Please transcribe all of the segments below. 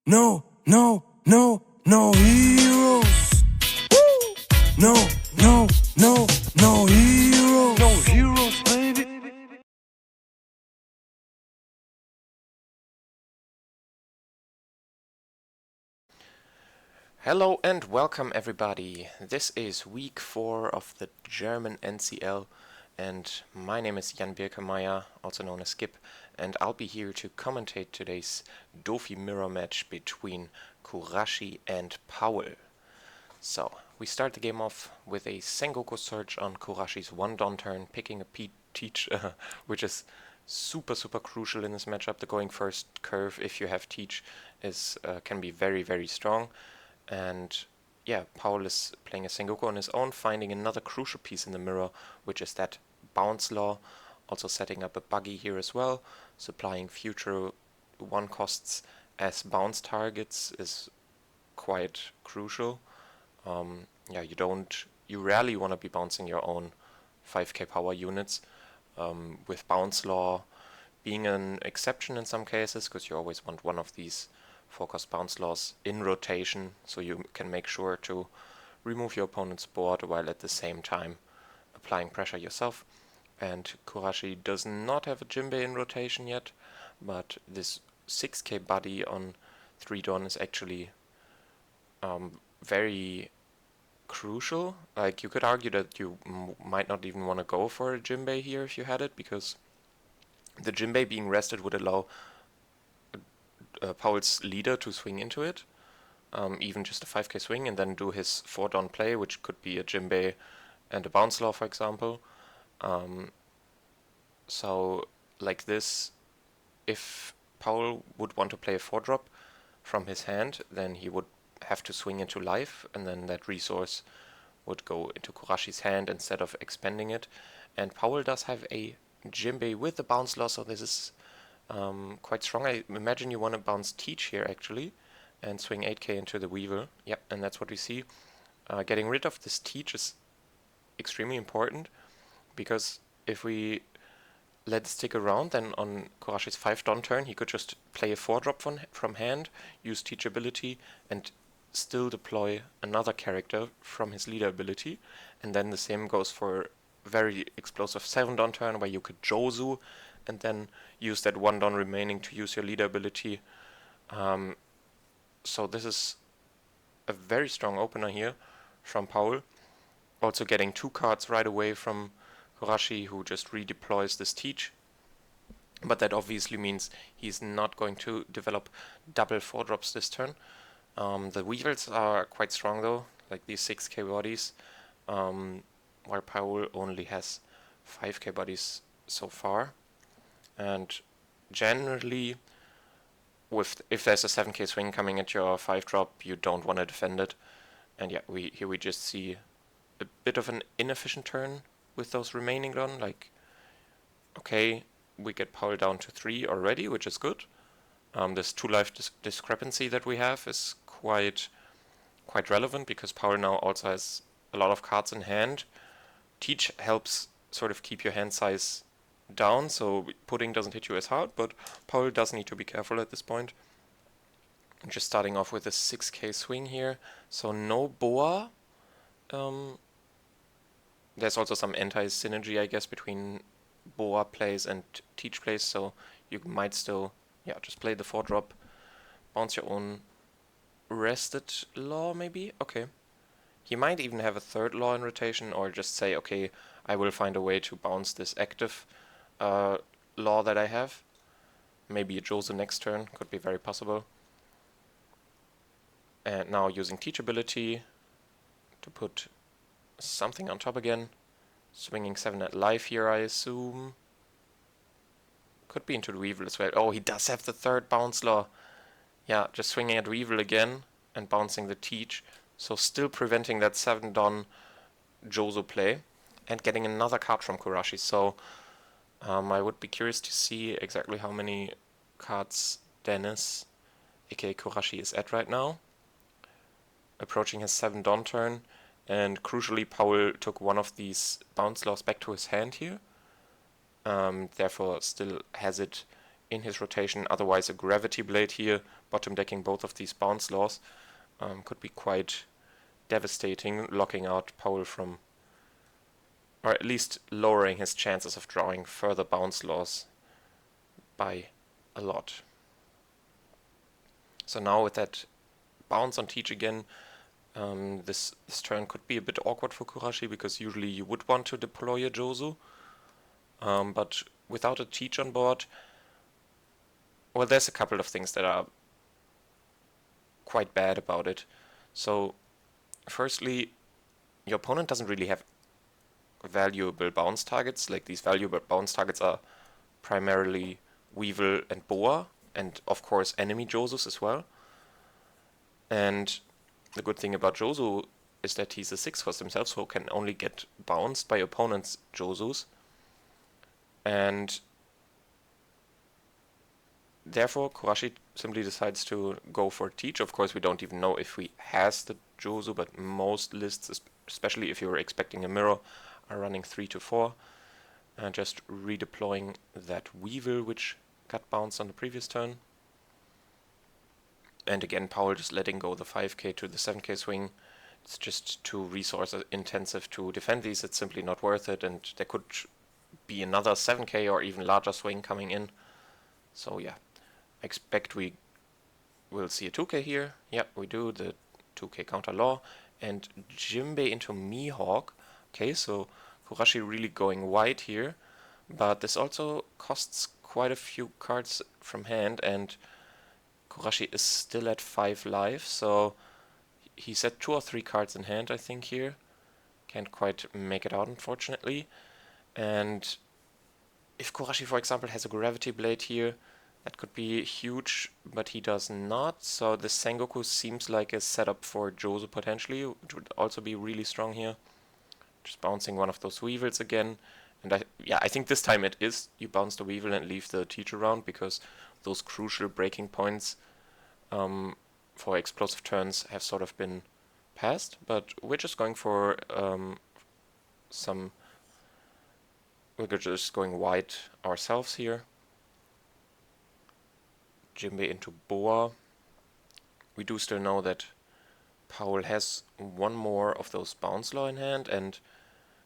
No heroes. Woo! No heroes. No heroes, baby. Hello and welcome everybody. This is week 4 of the German NCL and my name is Jan Birkemeyer, also known as Skip, and I'll be here to commentate today's DOFI mirror match between Kurashi and Paul. So, we start the game off with a Sengoku search on Kurashi's 1-don turn, picking a Teach, which is super crucial in this matchup. The going first curve, if you have Teach, can be very strong. And yeah, Paul is playing a Sengoku on his own, finding another crucial piece in the mirror, which is that bounce law, also setting up a buggy here as well, supplying future 1 costs as bounce targets is quite crucial. Yeah, you rarely want to be bouncing your own 5k power units, with bounce law being an exception in some cases, because you always want one of these 4-cost bounce laws in rotation, so you can make sure to remove your opponent's board while at the same time applying pressure yourself. And Kurashi does not have a Jinbei in rotation yet, but this 6k buddy on 3-don is actually very crucial. Like, you could argue that you might not even want to go for a Jinbei here if you had it, because the Jinbei being rested would allow Paul's leader to swing into it, even just a 5k swing, and then do his 4-don play, which could be a Jinbei and a bounce law, for example. So, like this, if Paul would want to play a 4-drop from his hand, then he would have to swing into life, and then that resource would go into Kurashi's hand instead of expending it. And Paul does have a Jinbei with the bounce law, so this is quite strong. I imagine you want to bounce Teach here actually and swing 8k into the Weevil. Yep, and that's what we see. Getting rid of this Teach is extremely important, because if we let it stick around, then on Kurashi's 5-don turn he could just play a 4-drop from hand, use Teach ability, and still deploy another character from his leader ability. And then the same goes for very explosive 7-don turn, where you could Jozu and then use that 1-don remaining to use your leader ability. So this is a very strong opener here from Paul. Also getting 2 cards right away from Kurashi, who just redeploys this Teach. But that obviously means he's not going to develop double 4-drops this turn. The Weevils are quite strong though, like these 6k bodies, while Paul only has 5k bodies so far. And generally, if there's a 7k swing coming at your 5-drop, you don't want to defend it. And yeah, here we just see a bit of an inefficient turn with those remaining done. Like, okay, we get Paul down to 3 already, which is good. This 2-life discrepancy that we have is quite relevant, because Paul now also has a lot of cards in hand. Teach helps sort of keep your hand size down, so pudding doesn't hit you as hard, but Paul does need to be careful at this point. I'm just starting off with a 6k swing here, so no Boa. There's also some anti-synergy, I guess, between Boa plays and Teach plays, so you might still, yeah, just play the 4-drop, bounce your own rested law, maybe? Okay. He might even have a 3rd law in rotation, or just say, okay, I will find a way to bounce this active law that I have. Maybe a Jozu next turn, could be very possible. And now using Teach ability to put something on top again. Swinging 7 at life here, I assume. Could be into the Weevil as well. Oh, he does have the 3rd bounce law. Yeah, just swinging at Weevil again and bouncing the Teach. So still preventing that 7-don Jozu play and getting another card from Kurashi. So I would be curious to see exactly how many cards Dennis, aka Kurashi, is at right now. Approaching his 7-don turn, and crucially Paul took one of these bounce laws back to his hand here. Therefore still has it in his rotation. Otherwise a Gravity Blade here bottom decking both of these bounce laws could be quite devastating, locking out Powell from, or at least lowering his chances of drawing further bounce laws by a lot. So now with that bounce on Teach again, this turn could be a bit awkward for Kurashi, because usually you would want to deploy a Jozu, but without a Teach on board, well, there's a couple of things that are quite bad about it. So firstly, your opponent doesn't really have valuable bounce targets. Like, these valuable bounce targets are primarily Weevil and Boa, and of course enemy Jozus as well. And the good thing about Jozu is that he's a 6-cost himself, so can only get bounced by opponents' Jozus. And therefore Kurashi simply decides to go for Teach. Of course, we don't even know if he has the Jozu, but most lists, especially if you're expecting a mirror, are running 3 to 4. And just redeploying that Weevil, which got bounced on the previous turn. And again, Powell just letting go the 5k to the 7k swing. It's just too resource intensive to defend these. It's simply not worth it, and there could be another 7k or even larger swing coming in. So yeah, I expect we will see a 2k here. Yeah, we do, the 2k counter law. And Jimbei into Mihawk. Okay, so Kurashi really going wide here, but this also costs quite a few cards from hand, and Kurashi is still at 5 life, so he's at 2 or 3 cards in hand, I think, here. Can't quite make it out, unfortunately. And if Kurashi, for example, has a Gravity Blade here, that could be huge, but he does not. So the Sengoku seems like a setup for Jozu potentially, which would also be really strong here. Just bouncing one of those Weevils again. And I think this time it is. You bounce the Weevil and leave the Teach around, because those crucial breaking points for explosive turns have sort of been passed. But we're just going for we're just going wide ourselves here. Jimbei into Boa. We do still know that Powell has one more of those bounce law in hand, and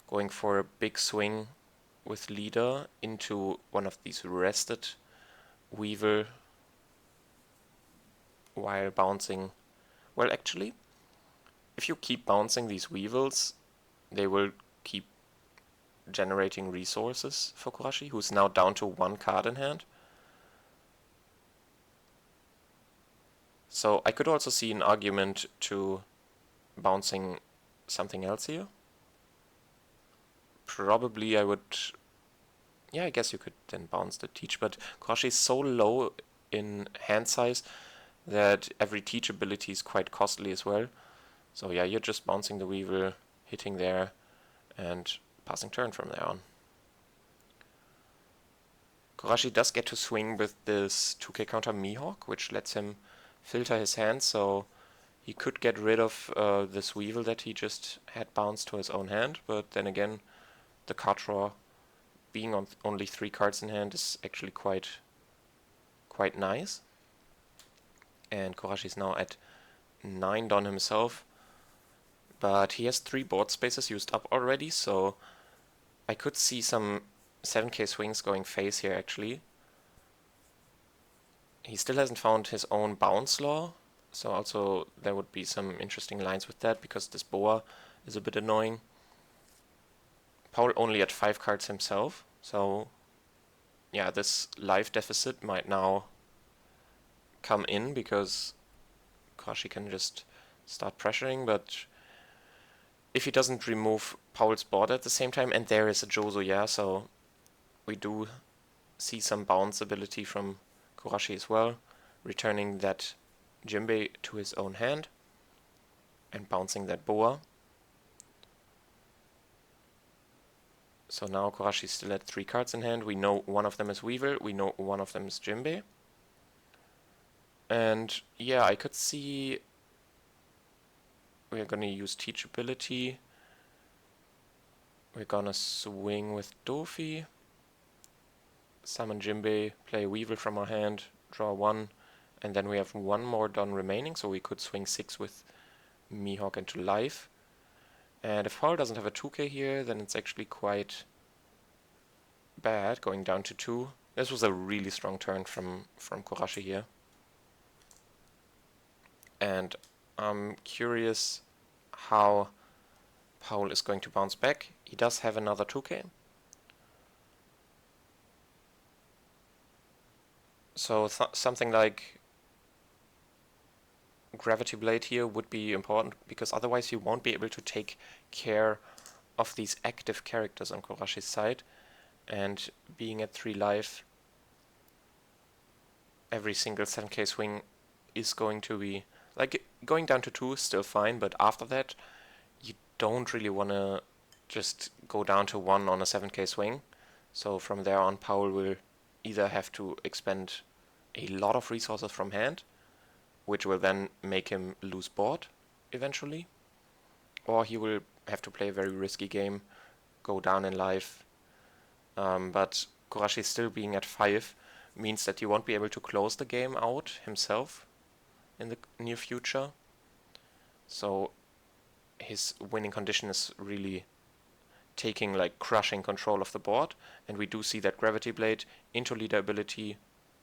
going for a big swing with leader into one of these rested Weevil while bouncing. Well, actually, if you keep bouncing these Weevils, they will keep generating resources for Kurashi, who's now down to 1 card in hand. So I could also see an argument to bouncing something else here. Probably I would... Yeah, I guess you could then bounce the Teach, but Kurashi is so low in hand size that every Teach ability is quite costly as well. So yeah, you're just bouncing the Weevil, hitting there, and passing turn from there on. Kurashi does get to swing with this 2k counter Mihawk, which lets him filter his hand, so he could get rid of this Weevil that he just had bounced to his own hand, but then again, the card draw being on only 3 cards in hand is actually quite nice. And Kurashi is now at 9 Don himself, but he has 3 board spaces used up already, so I could see some 7k swings going face here actually. He still hasn't found his own bounce law, so also there would be some interesting lines with that, because this Boa is a bit annoying. Paul only at 5 cards himself, so yeah, this life deficit might now come in, because Kurashi can just start pressuring, but if he doesn't remove Powell's board at the same time, and there is a Jozu, yeah, so we do see some bounce ability from Kurashi as well, returning that Jimbei to his own hand and bouncing that Boa. So now Kurashi still at 3 cards in hand. We know one of them is Weevil, we know one of them is Jimbei. And yeah, I could see we're gonna use teachability. We're gonna swing with DOFI, summon Jimbei, play Weevil from our hand, draw 1, And then we have one more Don remaining, so we could swing 6 with Mihawk into life. And if Paul doesn't have a 2k here, then it's actually quite bad, going down to 2. This was a really strong turn from Kurashi here. And I'm curious how Paul is going to bounce back. He does have another 2k. So something like Gravity Blade here would be important, because otherwise you won't be able to take care of these active characters on Kurashi's side. And being at 3 life, every single 7k swing is going to be... Like, going down to 2 is still fine, but after that, you don't really want to just go down to 1 on a 7k swing. So from there on, Paul will either have to expend a lot of resources from hand, which will then make him lose board eventually, or he will have to play a very risky game, go down in life. But Kurashi still being at 5 means that he won't be able to close the game out himself in the near future. So his winning condition is really taking, like, crushing control of the board, and we do see that Gravity Blade into leader ability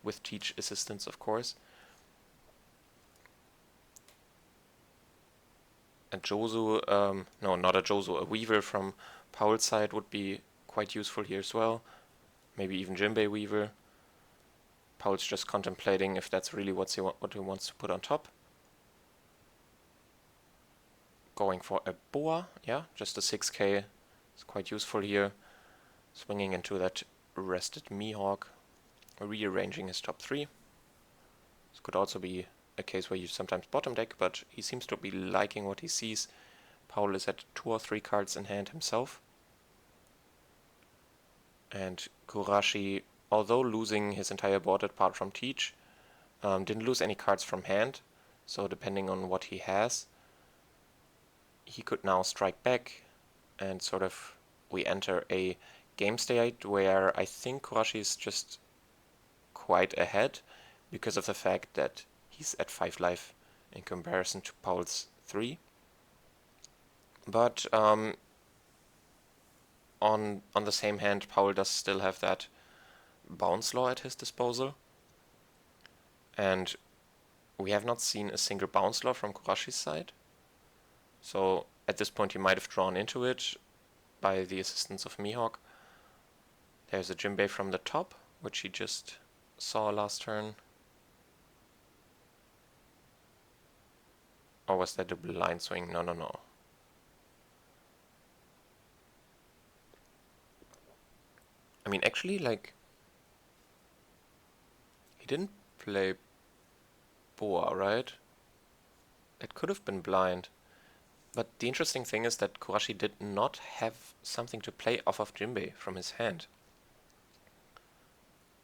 with Teach assistance, of course. A Jozu, no, not a Jozu, a Weaver from Paul's side would be quite useful here as well. Maybe even Jinbei Weaver. Paul's just contemplating if that's really what he wants to put on top. Going for a Boa, yeah, just a 6k. It's quite useful here. Swinging into that rested Mihawk, rearranging his top 3. This could also be a case where you sometimes bottom deck, but he seems to be liking what he sees. Paul is at 2 or 3 cards in hand himself. And Kurashi, although losing his entire board apart from Teach, didn't lose any cards from hand. So depending on what he has, he could now strike back, and sort of we enter a game state where I think Kurashi is just quite ahead because of the fact that he's at 5 life in comparison to Paul's 3. But on the same hand, Paul does still have that bounce law at his disposal. And we have not seen a single bounce law from Kurashi's side. So at this point he might have drawn into it by the assistance of Mihawk. There's a Jinbei from the top, which he just saw last turn. Or was that a blind swing? No. I mean, actually, like, he didn't play Boa, right? It could have been blind. But the interesting thing is that Kurashi did not have something to play off of Jinbei from his hand.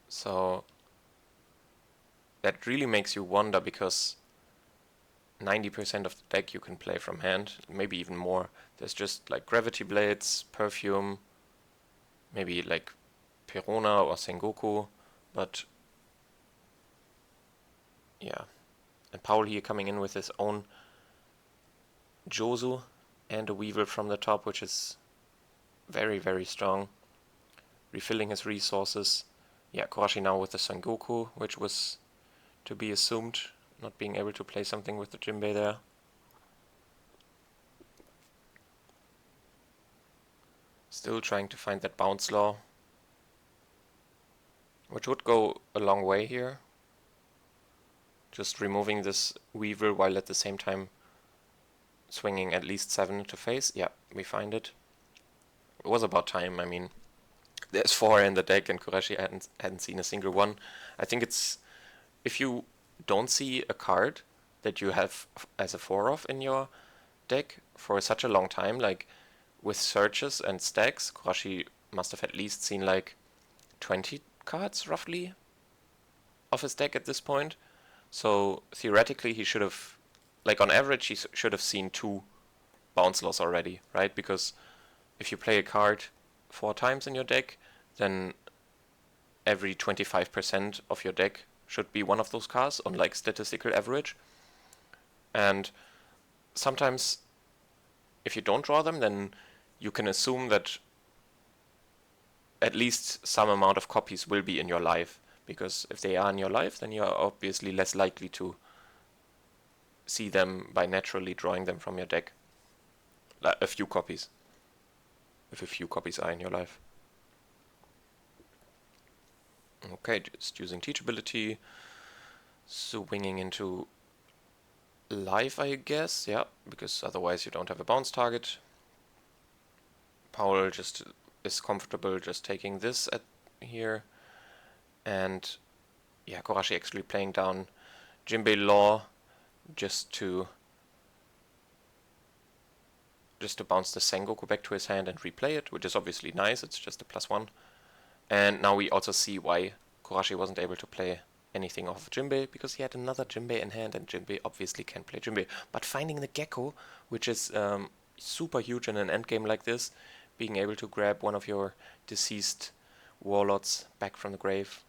So that really makes you wonder, because 90% of the deck you can play from hand, maybe even more. There's just like Gravity Blades, Perfume, maybe like Perona or Sengoku, but yeah. And Paul here coming in with his own Jozu and a Weevil from the top, which is very, very strong. Refilling his resources. Yeah, Kurashi now with the Sengoku, which was to be assumed, not being able to play something with the Jinbei there. Still trying to find that bounce law, which would go a long way here. Just removing this Weevil while at the same time swinging at least 7 into face. Yeah, we find it. It was about time. I mean, there's 4 in the deck and Kurashi hadn't seen a single one. I think it's, if you don't see a card that you have as a 4-off in your deck for such a long time, like with searches and stacks, Kurashi must have at least seen like 20 cards roughly of his deck at this point. So theoretically he should have, like on average he should have seen 2 bounce laws already, right? Because if you play a card 4 times in your deck, then every 25% of your deck should be one of those cards on like statistical average. And sometimes if you don't draw them, then you can assume that at least some amount of copies will be in your life, because if they are in your life, then you are obviously less likely to see them by naturally drawing them from your deck. Like a few copies. If a few copies are in your life. Okay, just using teachability, swinging into life, I guess, yeah, because otherwise you don't have a bounce target. Paul just is comfortable just taking this at here, and yeah, Korashi actually playing down Jinbei Law just to bounce the Sengoku back to his hand and replay it, which is obviously nice. It's just a +1. And now we also see why Korashi wasn't able to play anything off Jinbei, because he had another Jinbei in hand, and Jinbei obviously can play Jinbei. But finding the Gecko, which is super huge in an endgame like this, being able to grab one of your deceased warlords back from the grave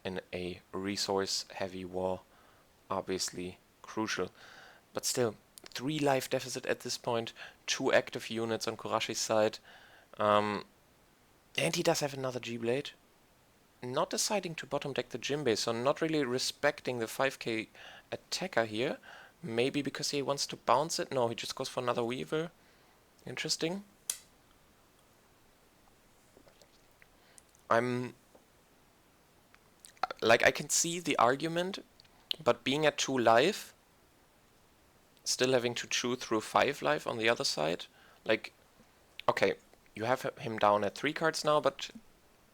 in a resource-heavy war, obviously crucial. But still, 3 life deficit at this point, 2 active units on Korashi's side, and he does have another G-Blade. Not deciding to bottom deck the Jinbei, so not really respecting the 5k attacker here. Maybe because he wants to bounce it? No, he just goes for another Weaver. Interesting. I can see the argument, but being at 2 life, still having to chew through 5 life on the other side, like, okay, you have him down at 3 cards now, but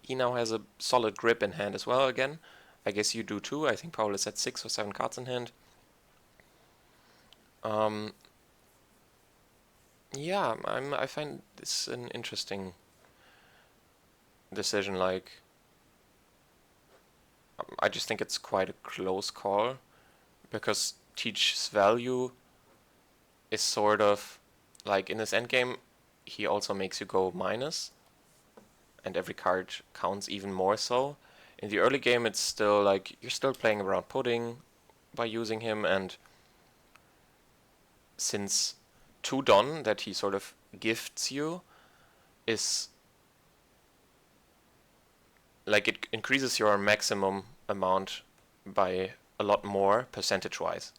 he now has a solid grip in hand as well again. I guess you do too. I think Paul is at 6 or 7 cards in hand. Yeah, I find this an interesting decision. Like, I just think it's quite a close call, because Teach's value is sort of like in his endgame, he also makes you go minus, and every card counts even more so. In the early game, it's still like you're still playing around pudding by using him, and since 2 Don that he sort of gifts you is like, it increases your maximum amount by a lot more percentage-wise.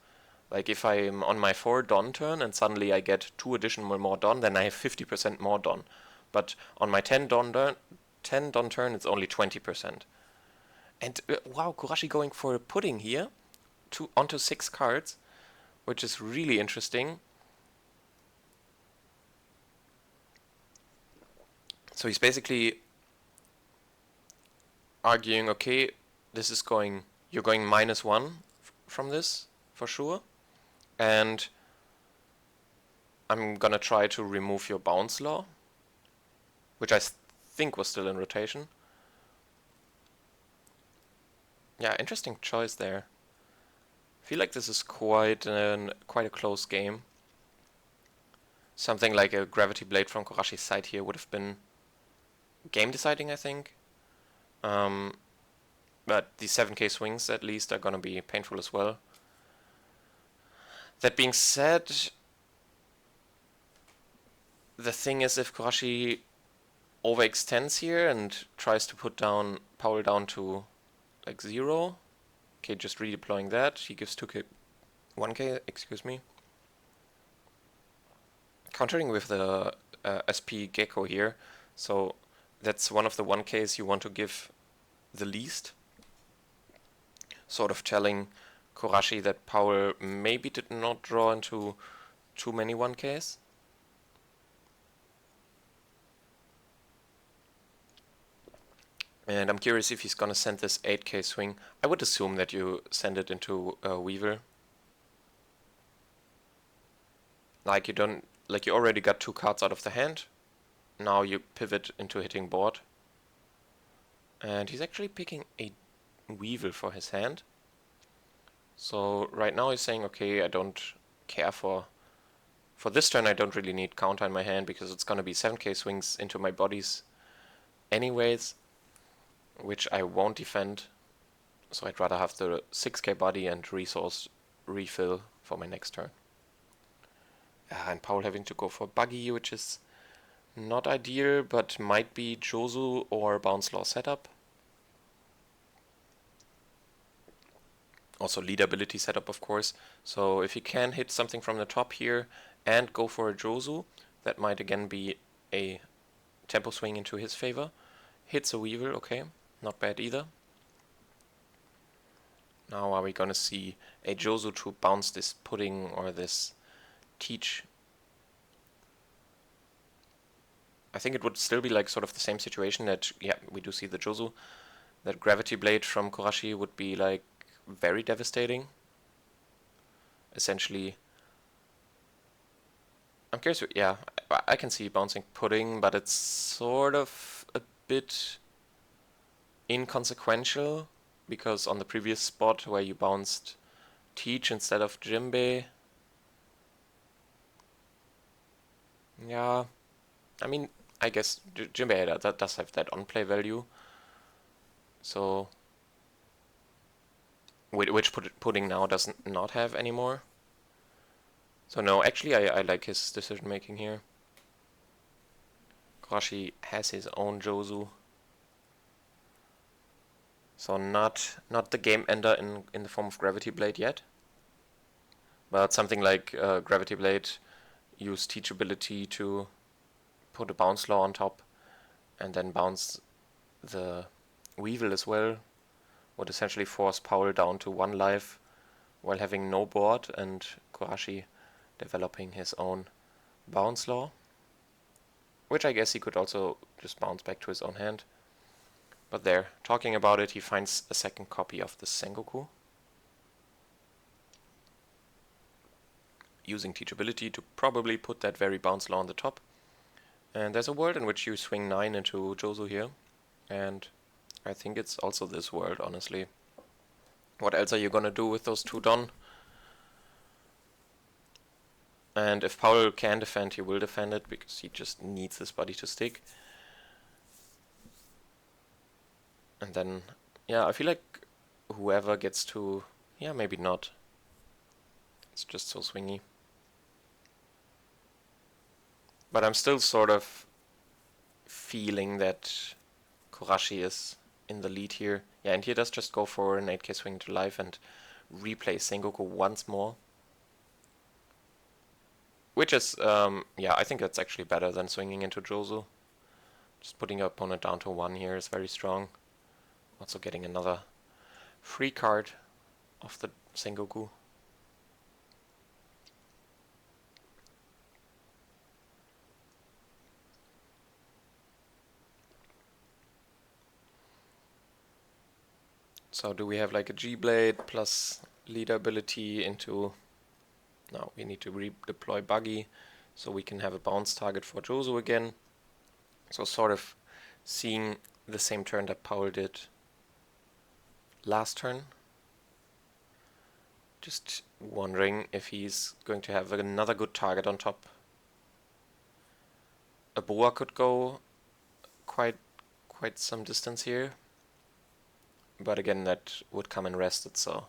Like, if I'm on my 4 Don turn and suddenly I get 2 additional more Don, then I have 50% more Don. But on my 10 Don turn, it's only 20%. And wow, Korashi going for a pudding here, onto 6 cards, which is really interesting. So he's basically arguing, okay, this is you're going -1 from this, for sure. And I'm gonna try to remove your bounce law, which I think was still in rotation. Yeah, interesting choice there. I feel like this is quite a close game. Something like a Gravity Blade from Korashi's side here would have been game deciding, I think. But the 7k swings at least are gonna be painful as well. That being said, the thing is, if Korashi overextends here and tries to put Paul down to like 0, okay, just redeploying that, he gives 1k, excuse me. Countering with the SP Gecko here, so that's one of the 1ks you want to give the least. Sort of telling Korashi that Paul maybe did not draw into too many 1ks. And I'm curious if he's gonna send this 8k swing. I would assume that you send it into Weaver. Like you already got 2 cards out of the hand. Now you pivot into hitting board. And he's actually picking a Weevil for his hand. So right now he's saying, okay, I don't care for this turn, I don't really need counter in my hand, because it's gonna be 7k swings into my bodies anyways, which I won't defend So I'd rather have the 6k body and resource refill for my next turn. And Paul having to go for buggy, which is not ideal, but might be Josu or Bounce Law setup. Also lead ability setup, of course. So if he can hit something from the top here and go for a Josu, that might again be a tempo swing into his favor. Hits a Weevil, okay, not bad either. Now are we gonna see a Josu to bounce this pudding or this teach? I think it would still be like sort of the same situation that, yeah, we do see the Josu. That Gravity Blade from Kurashi would be like very devastating. Essentially, I'm curious, yeah, I can see bouncing pudding, but it's sort of a bit inconsequential, because on the previous spot where you bounced Teach instead of Jimbe, yeah, I mean, I guess Jimbe that does have that on-play value, so which pudding now does not have anymore. So no, actually I like his decision making here. Kurashi has his own Josu. So not the game ender in the form of Gravity Blade yet. But something like Gravity Blade, use teachability to put a bounce law on top and then bounce the Weevil as well, would essentially force Paul down to 1 life while having no board, and Kurashi developing his own bounce law, which I guess he could also just bounce back to his own hand. But there, talking about it, he finds a second copy of the Sengoku, using teachability to probably put that very bounce law on the top. And there's a world in which you swing 9 into Josu here, and I think it's also this world, honestly. What else are you gonna do with those 2 Don? And if Paul can defend, he will defend it, because he just needs this body to stick. And then, yeah, I feel like whoever gets to... yeah, maybe not. It's just so swingy. But I'm still sort of feeling that Kurashi is in the lead here. Yeah, and he does just go for an 8k swing to life and replay Sengoku once more. Which is, yeah, I think that's actually better than swinging into Josu. Just putting your opponent down to 1 here is very strong. Also getting another free card of the Sengoku. So do we have like a G-Blade plus leader ability into... no, we need to redeploy Buggy so we can have a bounce target for Josu again. So sort of seeing the same turn that Paul did last turn. Just wondering if he's going to have another good target on top. A Boa could go quite some distance here. But again, that would come in rested, so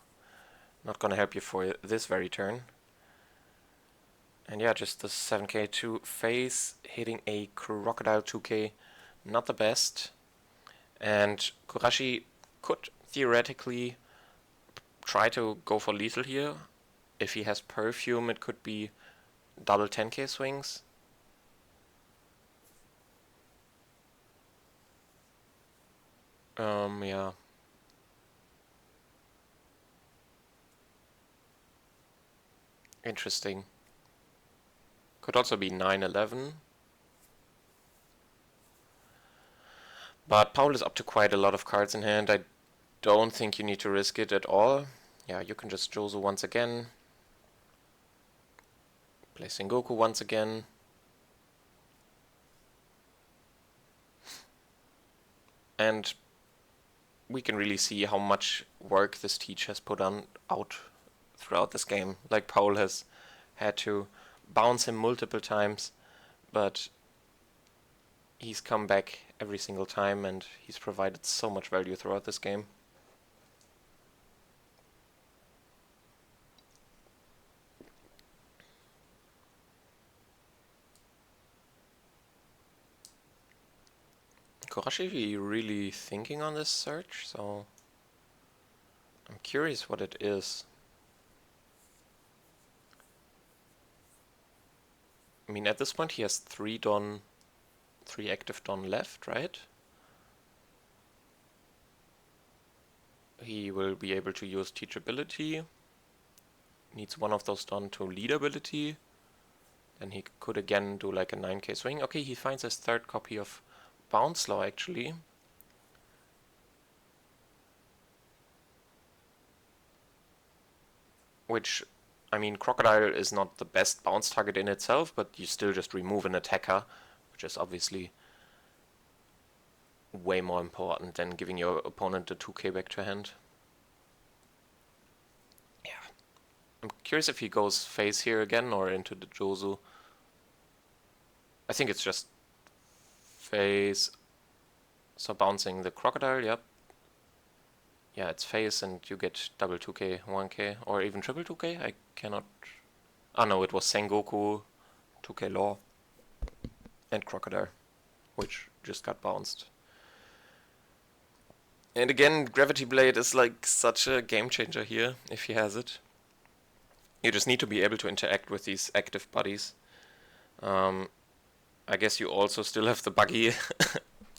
not gonna help you for this very turn. And yeah, just the 7k to face, hitting a Crocodile 2k, not the best. And Kurashi could theoretically try to go for lethal here. If he has Perfume, it could be double 10k swings. Yeah. Interesting. Could also be 9-11. But Paul is up to quite a lot of cards in hand. I don't think you need to risk it at all. Yeah, you can just Josu once again. Play Sengoku once again. And we can really see how much work this Teach has put out throughout this game. Like, Paul has had to bounce him multiple times, but he's come back every single time and he's provided so much value throughout this game. Kurashi really thinking on this search, so I'm curious what it is. I mean, at this point he has 3 active Don left, right? He will be able to use teachability. Needs one of those Don to lead ability. Then he could again do like a 9k swing. Okay, he finds his 3rd copy of Bounce Law actually. Which, I mean, Crocodile is not the best bounce target in itself, but you still just remove an attacker, which is obviously way more important than giving your opponent the 2k back to hand. Yeah. I'm curious if he goes face here again or into the Jozu. I think it's just face. So bouncing the Crocodile, yep. Yeah, it's face and you get double 2k, 1k, or even triple 2k. I cannot... Ah no, it was Sengoku, 2k Law, and Crocodile, which just got bounced. And again, Gravity Blade is like such a game changer here, if he has it. You just need to be able to interact with these active buddies. I guess you also still have the buggy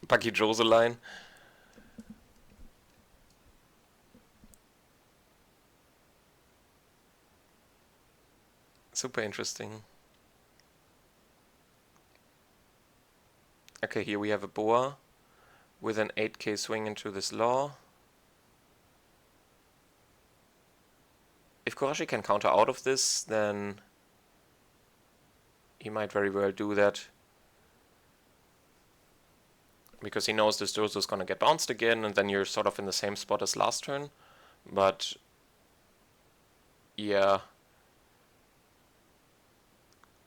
Jozo line. Super interesting. Okay, here we have a Boa with an 8k swing into this Law. If Kurashi can counter out of this, then he might very well do that. Because he knows this Jozo is gonna get bounced again, and then you're sort of in the same spot as last turn. But yeah.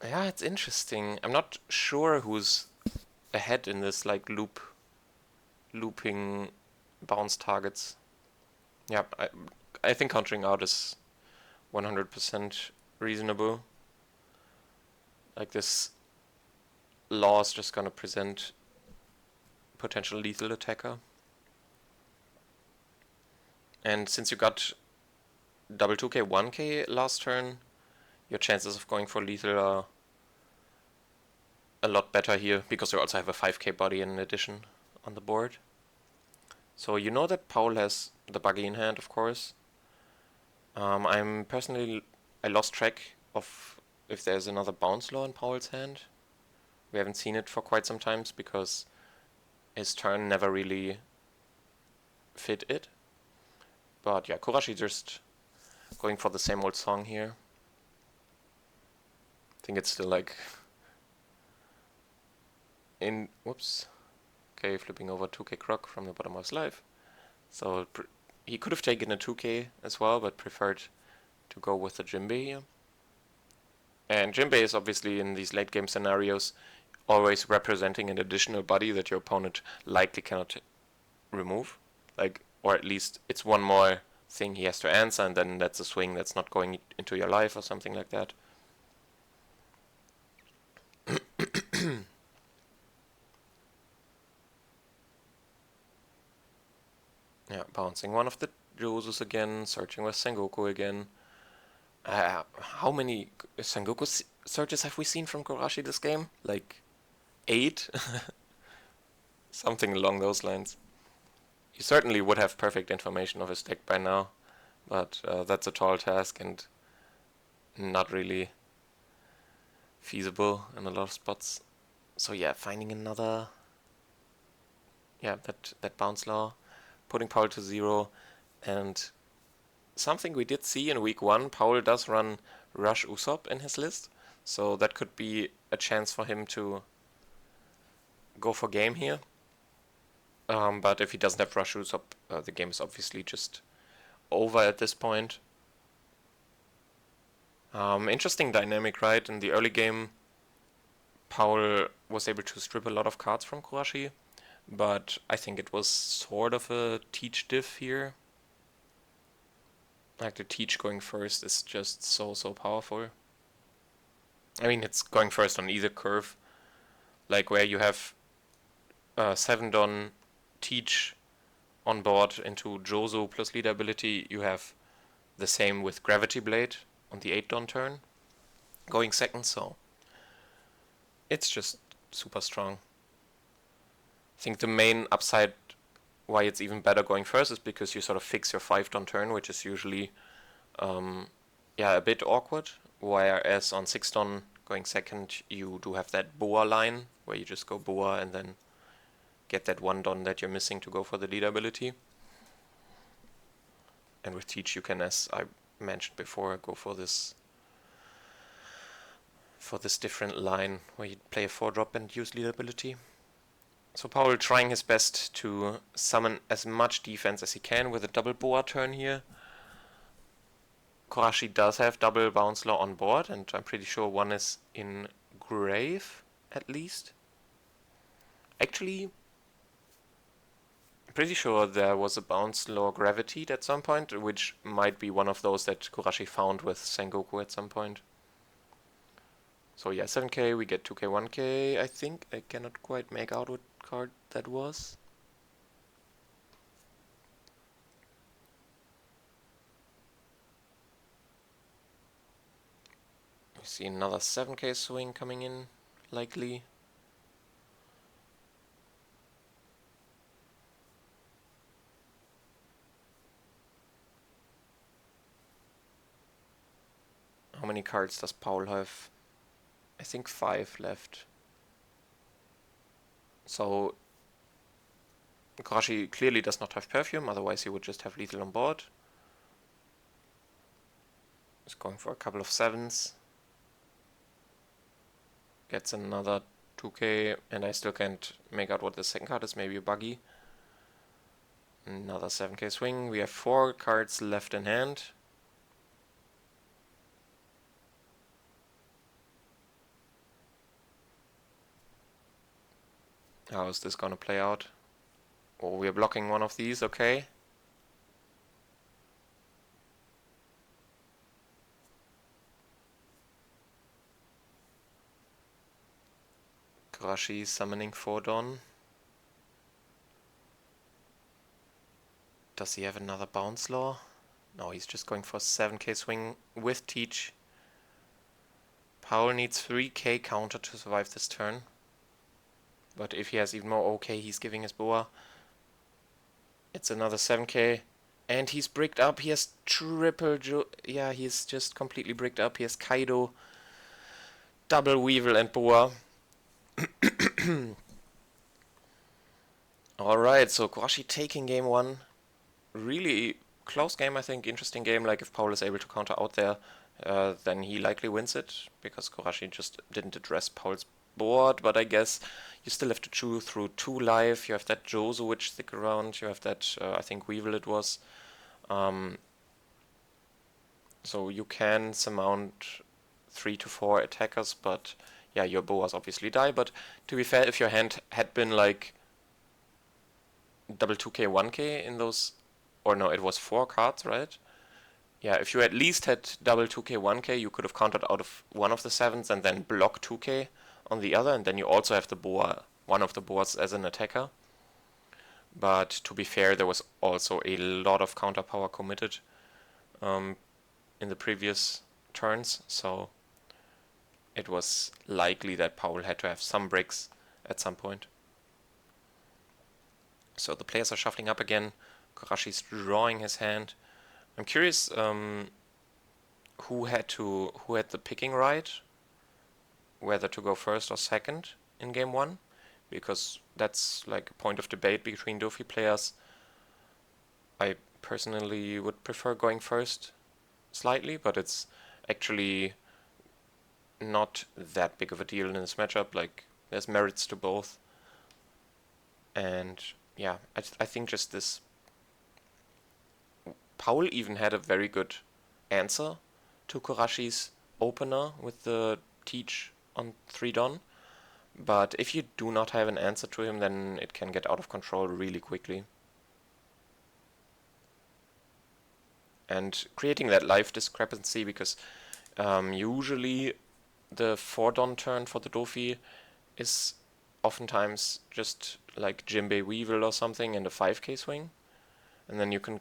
Yeah, it's interesting. I'm not sure who's ahead in this like looping bounce targets. Yeah, I think countering out is 100% reasonable. Like this Law is just gonna present potential lethal attacker. And since you got double 2k, 1k last turn, your chances of going for lethal are a lot better here, because you also have a 5k body in addition on the board. So you know that Paul has the buggy in hand, of course. I lost track of if there's another Bounce Law in Paul's hand. We haven't seen it for quite some times, because his turn never really fit it. But yeah, Kurashi just going for the same old song here. I think it's still like whoops. Okay, flipping over 2k Croc from the bottom of his life. So he could have taken a 2k as well, but preferred to go with the Jinbei here. And Jinbei is obviously in these late game scenarios always representing an additional body that your opponent likely cannot remove. Like, or at least it's one more thing he has to answer, and then that's a swing that's not going into your life or something like that. Yeah, bouncing one of the Jozus again, searching with Sengoku again. How many Sengoku searches have we seen from Kurashi this game? Like 8? Something along those lines. You certainly would have perfect information of his deck by now, but that's a tall task and not really feasible in a lot of spots. So yeah, finding another... Yeah, that Bounce Law, putting Paul to 0, and something we did see in week 1, Paul does run Rush Usopp in his list, so that could be a chance for him to go for game here. But if he doesn't have Rush Usopp, the game is obviously just over at this point. Interesting dynamic, right? In the early game, Paul was able to strip a lot of cards from Kurashi, but I think it was sort of a teach diff here. Like, the teach going first is just so powerful. I mean, it's going first on either curve, like where you have 7 Don Teach on board into Jozo plus leader ability, you have the same with Gravity Blade on the 8 Don turn, going second, so it's just super strong. I think the main upside why it's even better going first is because you sort of fix your 5 Don turn, which is usually a bit awkward, whereas on 6 Don going second you do have that Boa line where you just go Boa and then get that 1 Don that you're missing to go for the leader ability. And with Teach you can, as I mentioned before, go for this different line where you play a 4-drop and use leader ability. So Paul trying his best to summon as much defense as he can with a double Boa turn here. Korashi does have double Bounce Law on board, and I'm pretty sure one is in Grave, at least. Actually, I'm pretty sure there was a Bounce Law Gravity at some point, which might be one of those that Korashi found with Sengoku at some point. So yeah, 7k, we get 2k, 1k, I think. I cannot quite make out what card that was. We see another 7k swing coming in, likely. How many cards does Paul have? I think 5 left. So Korashi clearly does not have Perfume, otherwise he would just have Lethal on board. He's going for a couple of 7s. Gets another 2k, and I still can't make out what the second card is, maybe a Buggy. Another 7k swing. We have 4 cards left in hand. How is this gonna play out? Oh, we're blocking one of these, okay. Korashi summoning 4 Don. Does he have another Bounce Law? No, he's just going for a 7k swing with Teach. Paul needs 3k counter to survive this turn. But if he has even more OK, he's giving his Boa. It's another 7k. And he's bricked up. He has triple... yeah, he's just completely bricked up. He has Kaido, double Weevil and Boa. Alright, so Korashi taking game 1. Really close game, I think. Interesting game. Like, if Paul is able to counter out there, then he likely wins it, because Korashi just didn't address Paul's board. But I guess you still have to chew through 2 life. You have that Jozo which stick around. You have that, I think, Weevil it was. So you can surmount 3 to 4 attackers, but yeah, your Boas obviously die. But to be fair, if your hand had been like double 2k, 1k in those, or no, it was 4 cards, right? Yeah, if you at least had double 2k, 1k, you could have countered out of one of the 7s and then block 2k on the other, and then you also have the Boa, one of the Boas as an attacker. But to be fair, there was also a lot of counter power committed in the previous turns, so it was likely that Paul had to have some bricks at some point. So the players are shuffling up again. Korashi's drawing his hand. I'm curious who had the picking right, whether to go first or second in game 1, because that's like a point of debate between DOFI players. I personally would prefer going first slightly, but it's actually not that big of a deal in this matchup. Like, there's merits to both, and yeah, I think just this. Paul even had a very good answer to Korashi's opener with the Teach on 3 Don, but if you do not have an answer to him, then it can get out of control really quickly. And creating that life discrepancy, because usually the 4 Don turn for the DOFI is oftentimes just like Jinbei Weevil or something and a 5k swing, and then you can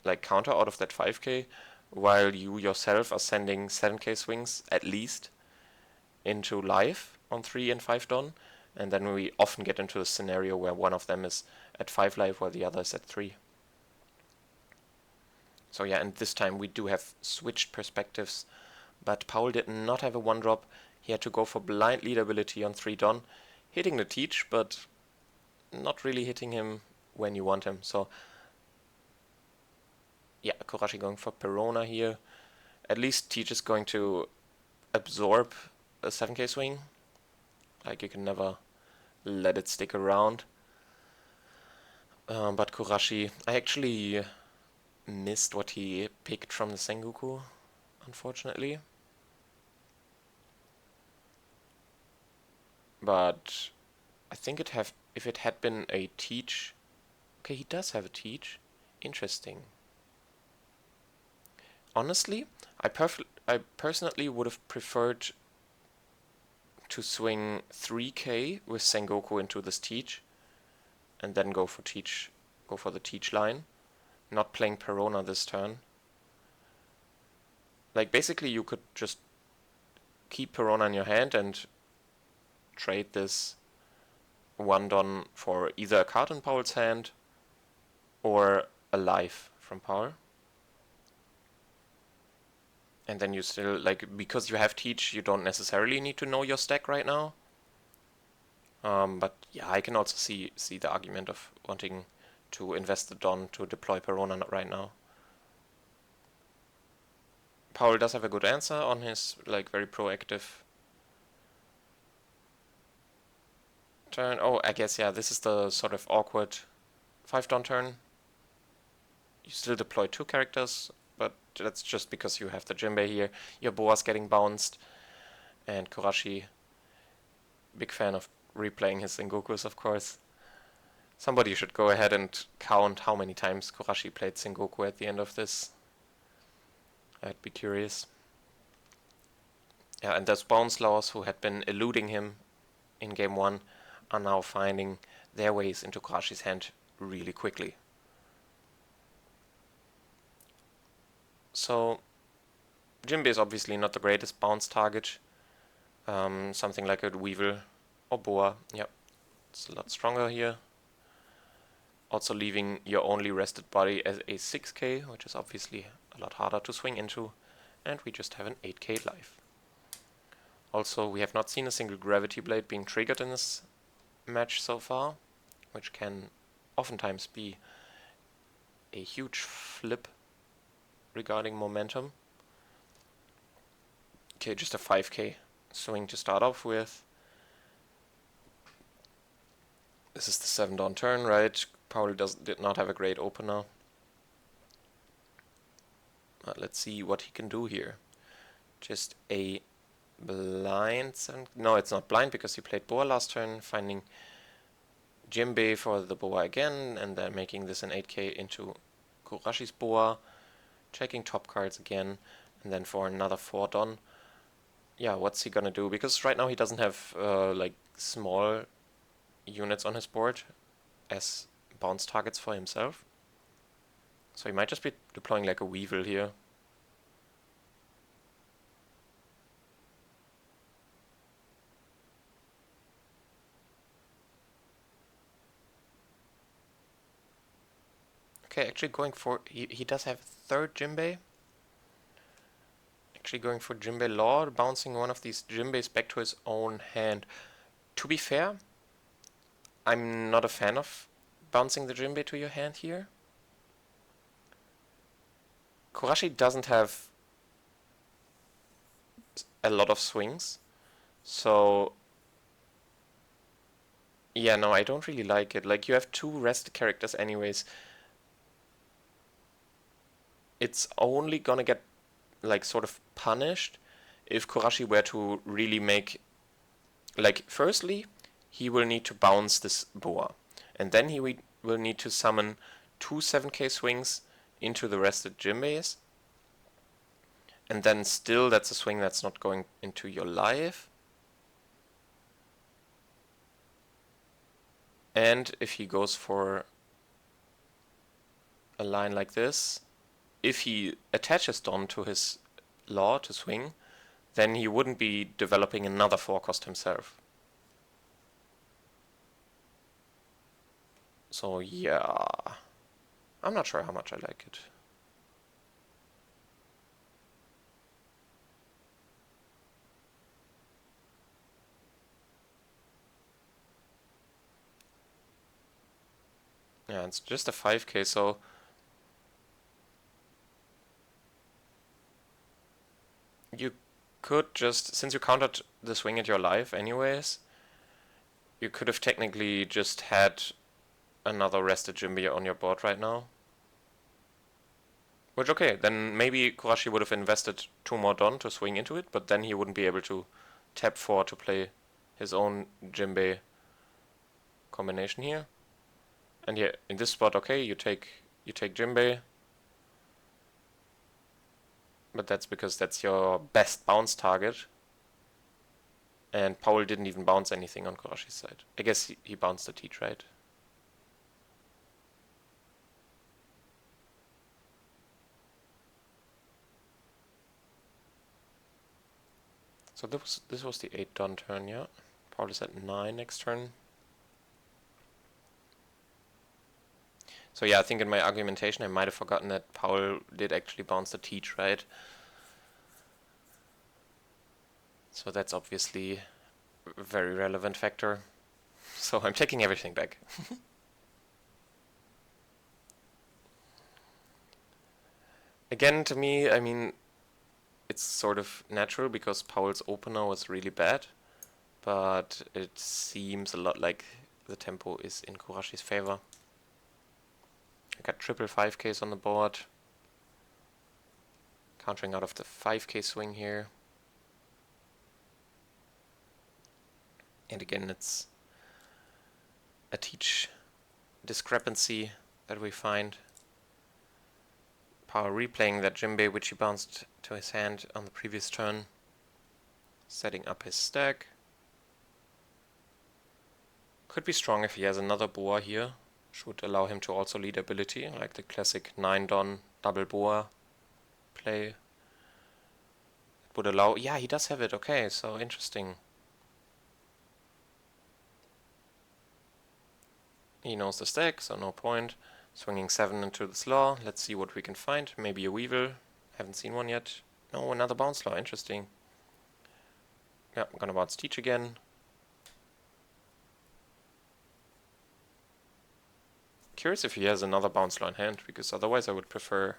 like counter out of that 5k while you yourself are sending 7k swings at least into life on 3 and 5 Don, and then we often get into a scenario where one of them is at 5 life while the other is at 3. So yeah, and this time we do have switched perspectives, but Paul did not have a 1-drop. He had to go for blind lead ability on 3 Don, hitting the teach, but not really hitting him when you want him. So yeah, Korashi going for Perona here. At least teach is going to absorb a 7k swing. Like, you can never let it stick around. But Korashi, I actually missed what he picked from the Sengoku, unfortunately. But I think if it had been a teach... Okay, he does have a teach. Interesting. Honestly, I personally would have preferred to swing 3k with Sengoku into this teach, and then go for the teach line, not playing Perona this turn. Like, basically you could just keep Perona in your hand and trade this 1 Don for either a card in Paul's hand or a life from Paul. And then you still, like, because you have teach, you don't necessarily need to know your stack right now. But yeah, I can also see the argument of wanting to invest the Don to deploy Perona right now. Paul does have a good answer on his, like, very proactive turn. Oh, I guess, yeah, this is the sort of awkward 5 Don turn. You still deploy 2 characters, but that's just because you have the Jinbei here. Your Boa's getting bounced, and Korashi, big fan of replaying his Sengokus, of course. Somebody should go ahead and count how many times Korashi played Sengoku at the end of this. I'd be curious. Yeah, and those bounce laws who had been eluding him in game 1 are now finding their ways into Korashi's hand really quickly. So Jinbei is obviously not the greatest bounce target. Something like a Weevil or Boa, yep, it's a lot stronger here. Also leaving your only rested body as a 6k, which is obviously a lot harder to swing into, and we just have an 8k life. Also, we have not seen a single Gravity Blade being triggered in this match so far, which can oftentimes be a huge flip regarding momentum. Okay, just a 5k swing to start off with. This is the 7 Don turn, right? Paul did not have a great opener. Let's see what he can do here. Just a blind... No, it's not blind because he played Boa last turn, finding Jinbei for the Boa again, and then making this an 8k into Korashi's Boa, checking top cards again, and then for another 4 Don. Yeah, what's he gonna do? Because right now he doesn't have like small units on his board as bounce targets for himself. So he might just be deploying like a Weevil here. Okay, actually going for... He does have a third Jinbei. Actually going for Jinbei Law, bouncing one of these Jinbeis back to his own hand. To be fair, I'm not a fan of bouncing the Jinbei to your hand here. Korashi doesn't have a lot of swings, so yeah, no, I don't really like it. Like, you have 2 rested characters anyways. It's only gonna get like sort of punished if Korashi were to really make, like, firstly he will need to bounce this Boa, and then he will need to summon 2 7k swings into the rested Jinbeis, and then still that's a swing that's not going into your life. And if he goes for a line like this, if he attaches Don to his law to swing, then he wouldn't be developing another 4-cost himself. So yeah, I'm not sure how much I like it. Yeah, it's just a 5k, so you could just, since you countered the swing at your life anyways, you could have technically just had another rested Jimbe on your board right now. Which, okay, then maybe Kurashi would have invested 2 more Don to swing into it, but then he wouldn't be able to tap 4 to play his own Jimbe combination here. And yeah, in this spot, okay, you take Jimbe, but that's because that's your best bounce target. And Paul didn't even bounce anything on Kurashi's side. I guess he bounced the teach, right? So this was the 8 Don turn, yeah. Paul is at 9 next turn. So yeah, I think in my argumentation I might have forgotten that Paul did actually bounce the teach, right? So that's obviously a very relevant factor. So I'm taking everything back. Again, to me, I mean, it's sort of natural because Paul's opener was really bad, but it seems a lot like the tempo is in Kurashi's favor. I got triple 5Ks on the board. Countering out of the 5K swing here. And again, it's a teach discrepancy that we find. Power replaying that Jimbe, which he bounced to his hand on the previous turn. Setting up his stack. Could be strong if he has another boa here. Should allow him to also lead ability, like the classic 9 Don double boa play. It would allow... Yeah, he does have it. Okay, so interesting. He knows the stack, so no point. Swinging 7 into the slaw. Let's see what we can find. Maybe a weevil. Haven't seen one yet. No, another bounce slaw. Interesting. Yeah, I'm gonna bounce teach again. Curious if he has another bounce law in hand, because otherwise I would prefer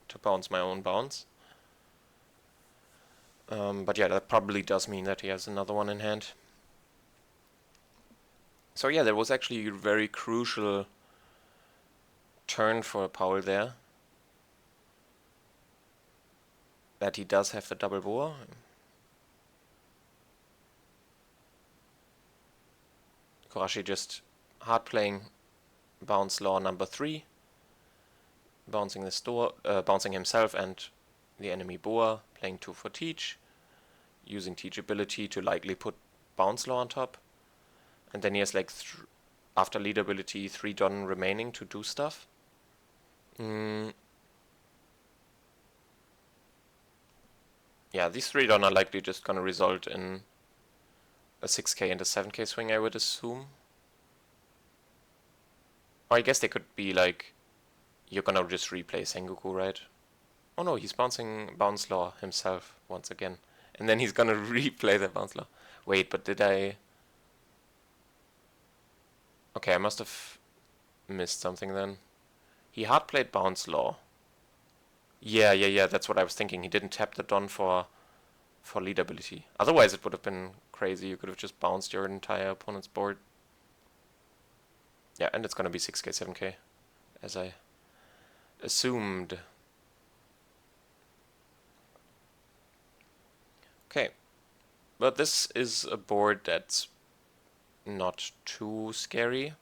to bounce my own bounce. But yeah, that probably does mean that he has another one in hand. So yeah, that was actually a very crucial turn for Paul there. That he does have the double boa. Kurashi just hard playing bounce law number 3. Bouncing the store, bouncing himself and the enemy boa, playing 2 for teach. Using teach ability to likely put bounce law on top. And then he has like, after lead ability, 3 Don remaining to do stuff. Yeah, these 3 Don are likely just gonna result in a 6k and a 7k swing, I would assume. Or I guess they could be like, you're gonna just replay Sengoku, right? Oh no, he's bouncing bounce law himself once again. And then he's gonna replay the bounce law. Wait, but did I... Okay, I must have missed something then. He hard played bounce law. Yeah, that's what I was thinking. He didn't tap the Don for lead ability. Otherwise it would have been crazy. You could have just bounced your entire opponent's board. Yeah, and it's gonna be 6k, 7k, as I assumed. Okay, but this is a board that's not too scary.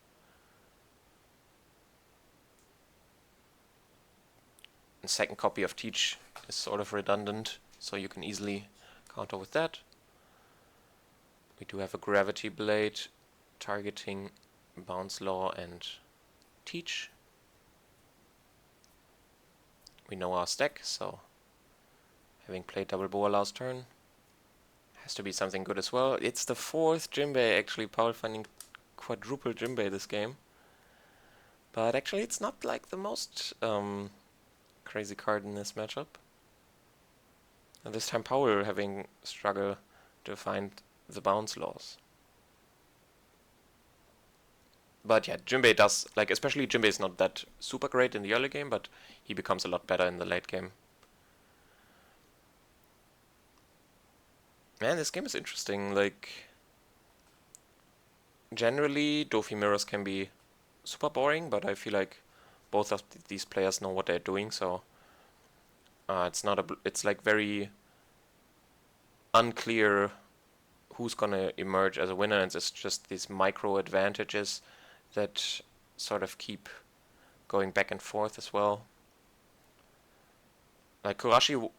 The second copy of teach is sort of redundant, so you can easily counter with that. We do have a gravity blade. targeting bounce law and teach. We know our stack, so having played double boa last turn has to be something good as well. It's the 4th Jimbei actually, Paul finding quadruple Jimbei this game. But actually it's not like the most crazy card in this matchup. And this time Paul having struggle to find the bounce laws. But yeah, Jimbei does, like, especially Jimbei is not that super great in the early game, but he becomes a lot better in the late game. Man, this game is interesting. Like, generally, DOFI mirrors can be super boring, but I feel like both of these players know what they're doing, so it's like very unclear who's gonna emerge as a winner, and it's just these micro advantages that sort of keep going back and forth as well. Like, Kurashi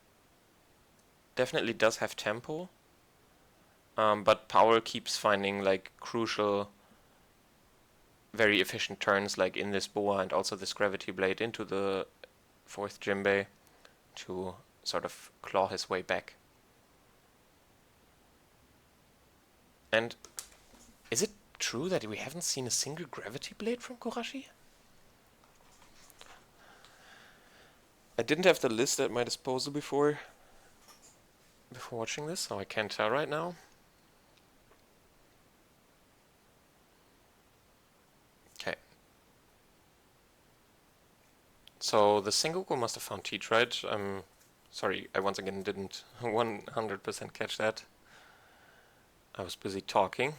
definitely does have tempo, but Powell keeps finding like crucial, very efficient turns, like in this boa and also this gravity blade into the 4th Jimbei to sort of claw his way back. And is it true that we haven't seen a single gravity blade from Kurashi? I didn't have the list at my disposal before watching this, so I can't tell right now. Okay. So the Sengoku must have found Teach, right? Sorry, I once again didn't 100% catch that. I was busy talking.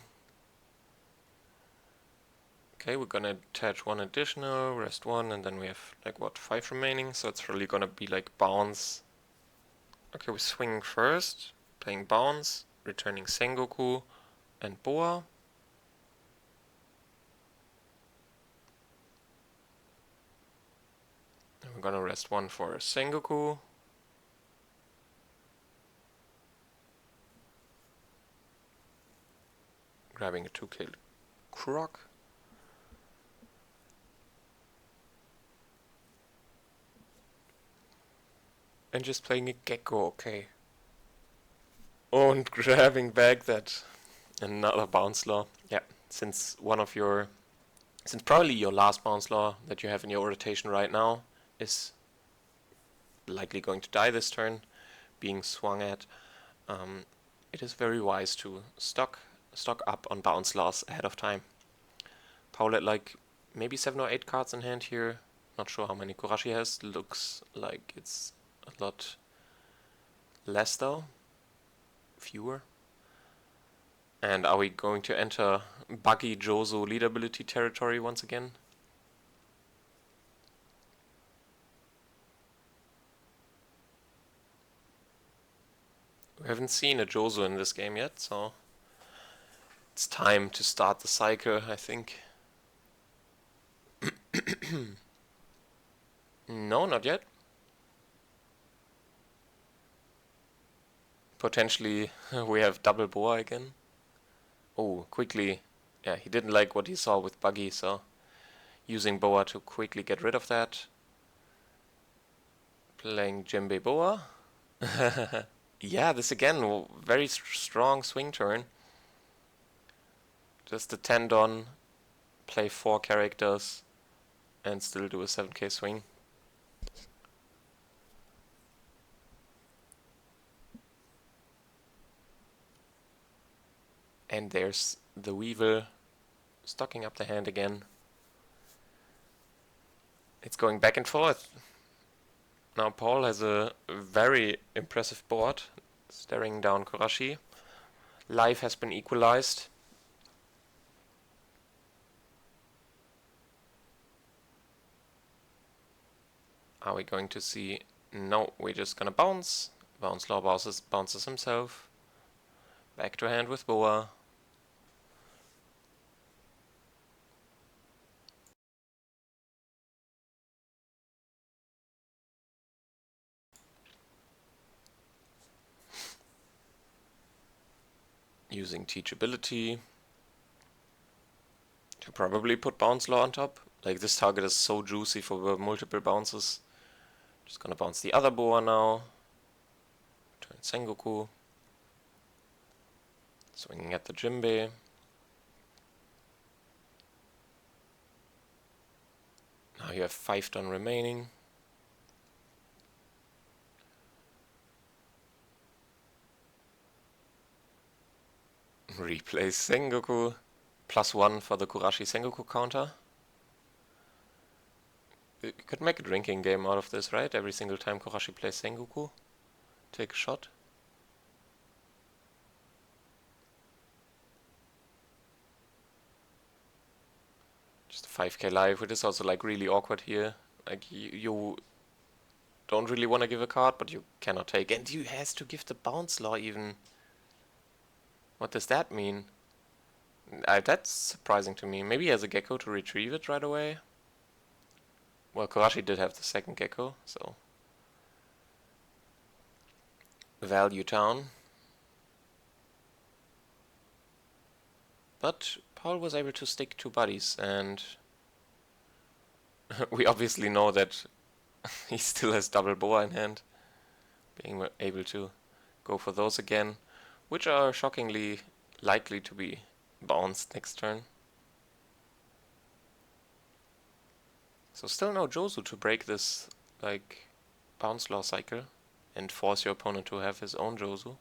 Okay, we're gonna attach one additional, rest one, and then we have like what, 5 remaining, so it's really gonna be like bounce. Okay, we're swinging first, playing bounce, returning Sengoku and boa. And we're gonna rest one for Sengoku. Grabbing a 2K Croc. And just playing a Gecko, okay. And grabbing back that another bounce law. Yeah, since probably your last bounce law that you have in your rotation right now is likely going to die this turn, being swung at, it is very wise to stock up on bounce laws ahead of time. Paul had like maybe 7 or 8 cards in hand here. Not sure how many Kurashi has. Looks like it's a lot less though. Fewer. And are we going to enter buggy Jozo leadability territory once again? We haven't seen a Jozo in this game yet, so it's time to start the cycle, I think. No, not yet. Potentially we have double boa again. Oh, quickly. Yeah, he didn't like what he saw with buggy, so using boa to quickly get rid of that. Playing Jimbei boa. Yeah, this again, very strong swing turn. Just a 10 don, play 4 characters, and still do a 7k swing. And there's the Weevil stocking up the hand again. It's going back and forth. Now Paul has a very impressive board, staring down Kurashi. Life has been equalized. Are we going to see? No, we're just gonna bounce. Bounce law bounces himself. Back to hand with boa. Using teachability. Could probably put Bounce Law on top. Like, this target is so juicy for multiple bounces. Just gonna bounce the other boa now. Turn Sengoku. Swinging at the Jinbei. Now you have 5 done remaining. Replace Sengoku. +1 for the Kurashi Sengoku counter. You could make a drinking game out of this, right? Every single time Kurashi plays Sengoku, take a shot. Just a 5k life, which is also like really awkward here. Like you don't really want to give a card, but you cannot take. And you has to give the Bounce Law even. What does that mean? That's surprising to me. Maybe he has a Gecko to retrieve it right away. Well, Kurashi did have the second Gecko, so... Value Town. But Paul was able to stick 2 buddies, and... we obviously know that he still has double boa in hand. Being able to go for those again, which are shockingly likely to be bounced next turn. So still no Josu to break this, like, Bounce Law cycle and force your opponent to have his own Josu.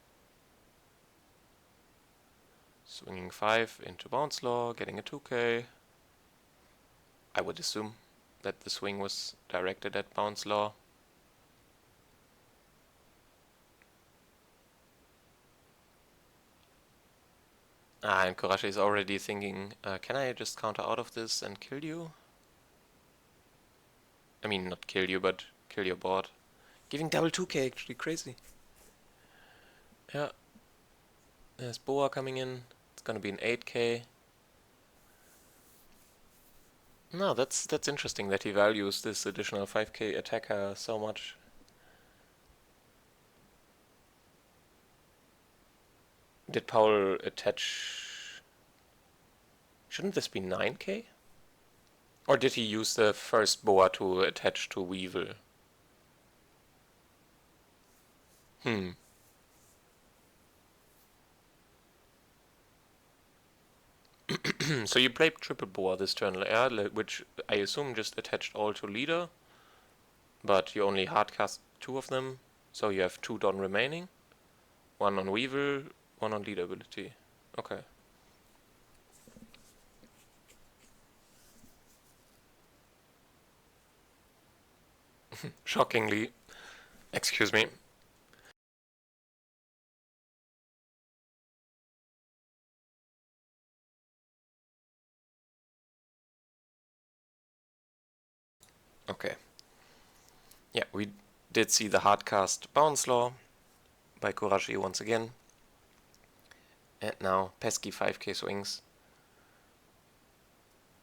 Swinging 5 into Bounce Law, getting a 2k. I would assume that the swing was directed at Bounce Law. And Kurashi is already thinking, can I just counter out of this and kill you? I mean, not kill you, but kill your board. Giving double 2k, actually crazy. Yeah. There's Boa coming in. It's gonna be an 8k. No, that's interesting that he values this additional 5k attacker so much. Did Paul attach... Shouldn't this be 9k? Or did he use the first boa to attach to Weevil? So you played triple boa this turn, which I assume just attached all to leader, but you only hardcast 2 of them, so you have 2 Don remaining. 1 on Weevil, 1 on leader ability. Okay. Shockingly. Excuse me. Okay. Yeah, we did see the hardcast Bounce Law by Kurashi once again. And now pesky 5k swings.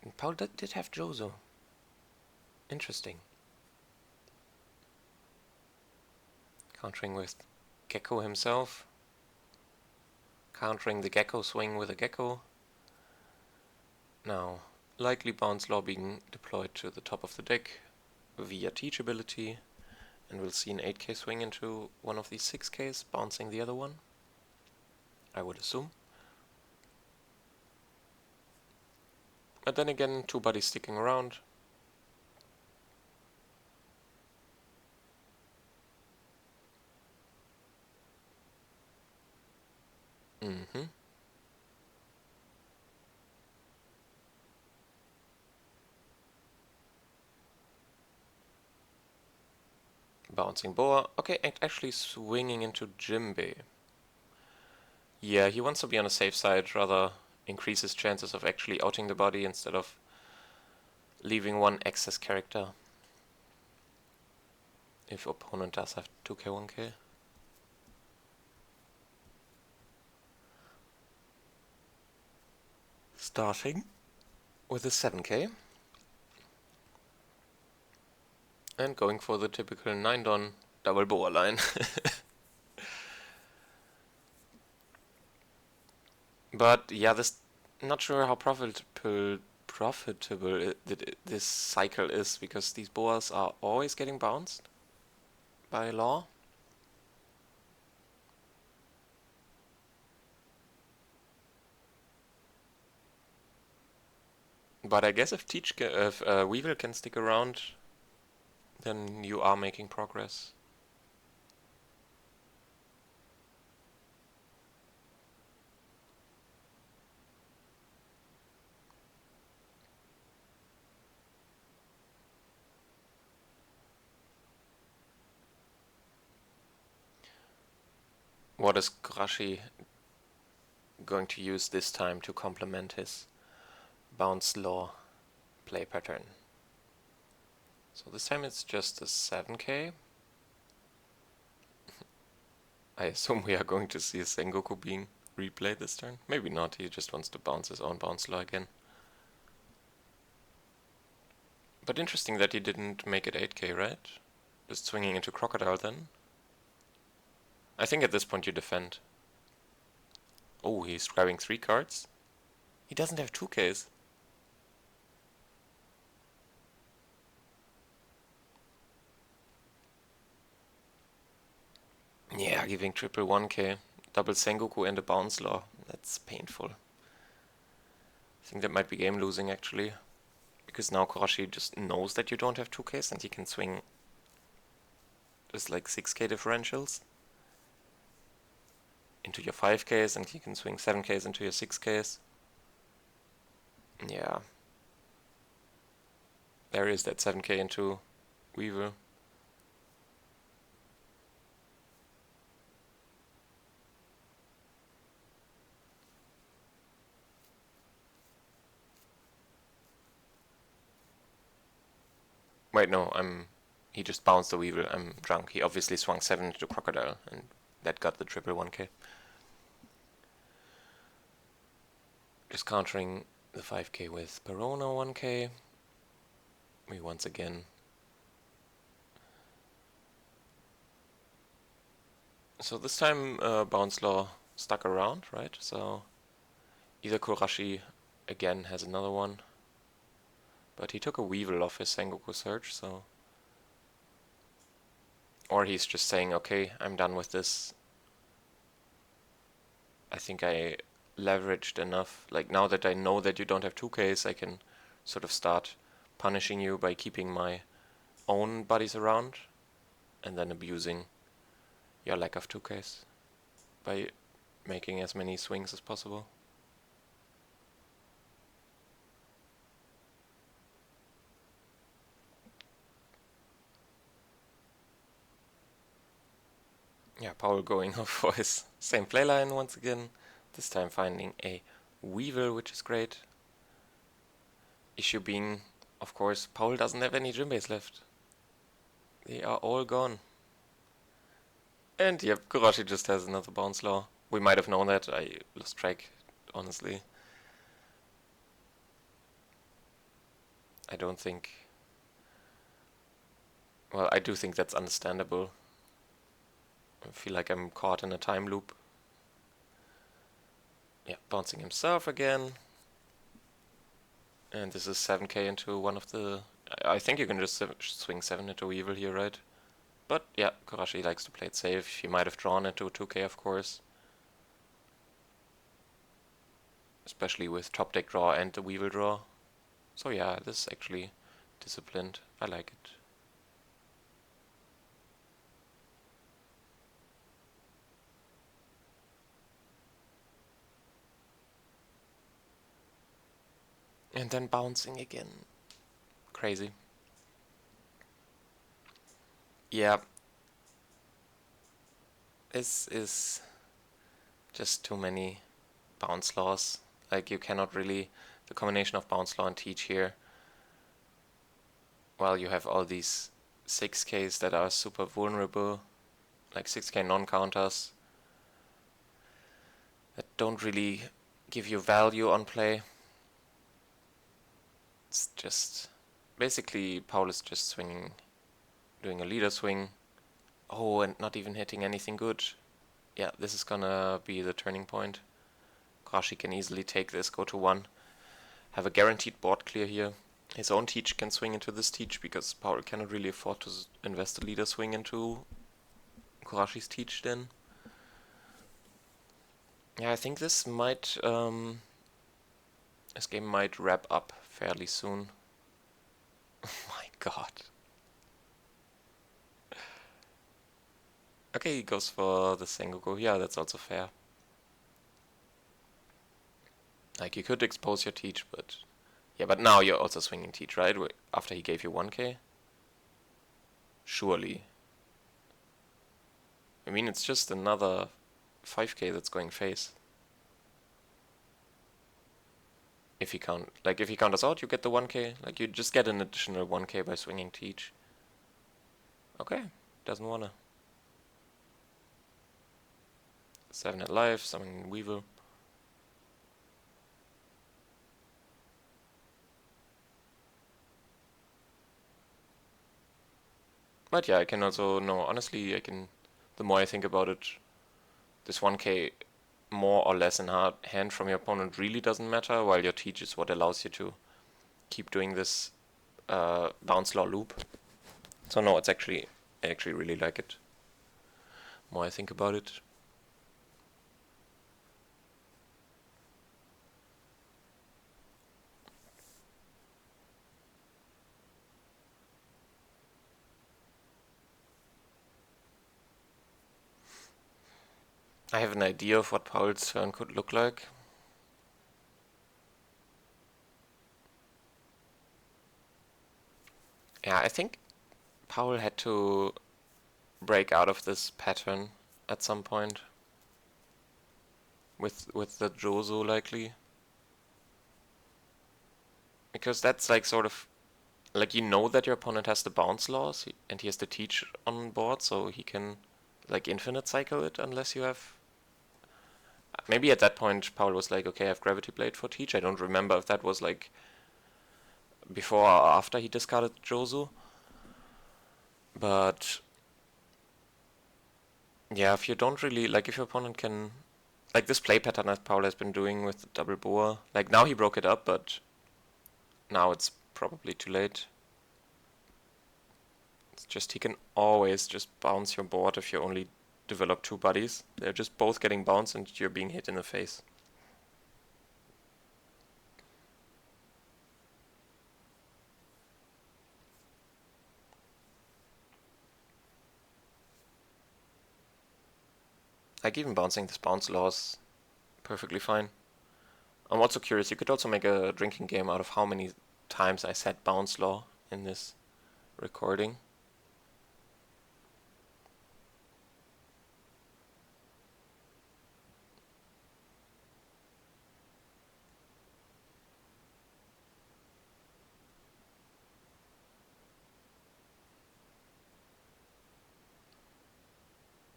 And Paul did have Jozo. Interesting. Countering with Gecko himself. Countering the Gecko swing with a Gecko. Now, likely Bounce Law being deployed to the top of the deck via Teach ability. And we'll see an 8k swing into one of these 6ks, bouncing the other one. I would assume. But then again, 2 buddies sticking around. Bouncing Boa. Okay, and actually swinging into Jinbei. Yeah, he wants to be on the safe side, rather increase his chances of actually outing the body instead of leaving 1 excess character. If opponent does have 2k, 1k. Starting with a 7k. And going for the typical 9-Don double Boa line. But yeah, this not sure how profitable this cycle is, because these boas are always getting bounced by law. But I guess if Weevil can stick around, then you are making progress. What is Kurashi going to use this time to complement his bounce law play pattern? So this time it's just a 7k. I assume we are going to see a Sengoku being replayed this turn. Maybe not, he just wants to bounce his own bounce law again. But interesting that he didn't make it 8k, right? Just swinging into Crocodile then. I think at this point you defend. Oh, he's grabbing 3 cards. He doesn't have 2ks. Yeah, giving triple 1k, double Sengoku and a bounce law. That's painful. I think that might be game losing actually. Because now Kurashi just knows that you don't have 2ks and he can swing just like 6k differentials into your 5ks, and he can swing 7ks into your 6ks. Yeah. There is that 7k into Weevil. Wait, no, he just bounced the Weevil. I'm drunk. He obviously swung 7 into Crocodile, and that got the triple 1k. Just countering the 5k with Perona 1k. We once again. So this time bounce law stuck around, right? So either Kurashi again has another one. But he took a Weevil off his Sengoku Surge, so... Or he's just saying, okay, I'm done with this. I think I leveraged enough. Like, now that I know that you don't have 2ks, I can sort of start punishing you by keeping my own buddies around, and then abusing your lack of 2ks by making as many swings as possible. Yeah, Paul going off for his same playline once again, this time finding a Weevil, which is great. Issue being, of course, Paul doesn't have any Jinbeis left. They are all gone. And yep, Kurashi just has another bounce law. We might have known that, I lost track, honestly. I don't think... Well, I do think that's understandable. I feel like I'm caught in a time loop. Yeah, bouncing himself again. And this is 7k into one of the... I think you can just swing 7 into Weevil here, right? But yeah, Kurashi likes to play it safe. He might have drawn into 2k, of course. Especially with top deck draw and the Weevil draw. So yeah, this is actually disciplined. I like it. And then bouncing again. Crazy. Yeah. This is just too many bounce laws. Like, you cannot really... The combination of bounce law and teach here. While you have all these 6ks that are super vulnerable. Like 6k non-counters. That don't really give you value on play. It's just... Basically, Paul is just swinging, doing a leader swing. Oh, and not even hitting anything good. Yeah, this is gonna be the turning point. Kurashi can easily take this, go to 1. have a guaranteed board clear here. His own teach can swing into this teach because Paul cannot really afford to invest a leader swing into Kurashi's teach then. Yeah, I think this might, this game might wrap up fairly soon. Oh my god. Okay, he goes for the Sengoku. Yeah, that's also fair. Like, you could expose your teach, but... Yeah, but now you're also swinging teach, right? After he gave you 1k? Surely. I mean, it's just another 5k that's going face. If he counters out, you get the 1k. Like, you just get an additional 1k by swinging teach. Okay, doesn't wanna. 7 at life, summoning Weevil. But yeah, I can also, no, honestly, the more I think about it, this 1k more or less in hand from your opponent really doesn't matter, while your teach is what allows you to keep doing this bounce law loop. So no, I actually really like it. The more I think about it. I have an idea of what Paul's turn could look like. Yeah, I think Paul had to break out of this pattern at some point. With the Jozo likely. Because that's like sort of... Like, you know that your opponent has the bounce laws, and he has the teach on board, so he can like infinite cycle it unless you have... Maybe at that point Paul was like, okay, I have Gravity Blade for teach. I don't remember if that was like before or after he discarded Jozu. But yeah, if you don't really, like, if your opponent can, like this play pattern that Paul has been doing with the double boa, like now he broke it up, but now it's probably too late. It's just he can always just bounce your board if you only develop 2 buddies. They're just both getting bounced and you're being hit in the face. Like, even bouncing this bounce law is perfectly fine. I'm also curious, you could also make a drinking game out of how many times I said bounce law in this recording.